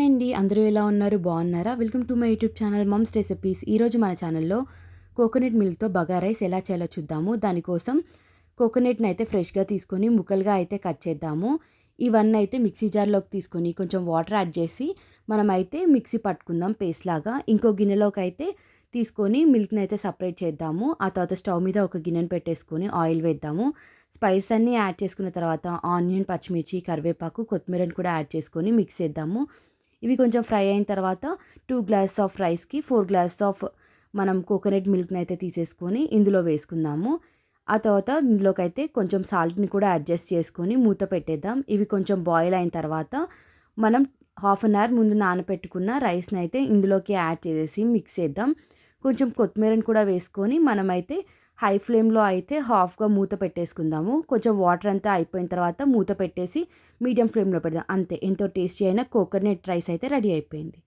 Hi అండి. అందరూ ఎలా ఉన్నారు? బాగున్నారా? Welcome to my YouTube channel mumps recipes. ఈరోజు మన ఛానల్‌లో కోకోనట్ మిల్క్‌తో బగారా రైస్ ఎలా చేయాలో చూద్దాము. దానికోసం కోకోనట్‌ని అయితే ఫ్రెష్‌గా తీసుకొని ముక్కలుగా అయితే కట్ చేద్దాము. ఇవన్నీ అయితే మిక్సీ జార్‌లోకి తీసుకొని కొంచెం వాటర్ యాడ్ చేసి మనమైతే మిక్సీ పట్టుకుందాం పేస్ట్ లాగా. ఇంకో గిన్నెలోకి అయితే తీసుకొని మిల్క్‌ని అయితే సెపరేట్ చేద్దాము. ఆ తర్వాత స్టవ్ మీద ఒక గిన్నెను పెట్టేసుకొని ఆయిల్ వేద్దాము. స్పైస్ అన్నీ యాడ్ చేసుకున్న తర్వాత ఆనియన్, పచ్చిమిర్చి, కరివేపాకు, కొత్తిమీరని కూడా యాడ్ చేసుకొని మిక్స్ చేద్దాము. ఇవి కొంచెం ఫ్రై అయిన తర్వాత 2 గ్లాసెస్ ఆఫ్ రైస్‌కి 4 గ్లాసెస్ ఆఫ్ మనం కోకోనట్ మిల్క్‌ని అయితే తీసేసుకొని ఇందులో వేసుకుందాము. ఆ తర్వాత ఇందులోకైతే కొంచెం సాల్ట్‌ని కూడా అడ్జస్ట్ చేసుకొని మూత పెట్టేద్దాం. ఇవి కొంచెం బాయిల్ అయిన తర్వాత మనం హాఫ్ అన్ అవర్ ముందు నానబెట్టుకున్న రైస్‌ని అయితే ఇందులోకి యాడ్ చేసేసి మిక్స్ చేద్దాం. కొంచెం కొత్తిమీరని కూడా వేసుకొని మనమైతే హై ఫ్లేమ్‌లో అయితే హాఫ్‌గా మూత పెట్టేసుకుందాము. కొంచెం వాటర్ అంతా అయిపోయిన తర్వాత మూత పెట్టేసి మీడియం ఫ్లేమ్‌లో పెడదాం. అంతే, ఎంతో టేస్టీ అయిన కోకోనట్ రైస్ అయితే రెడీ అయిపోయింది.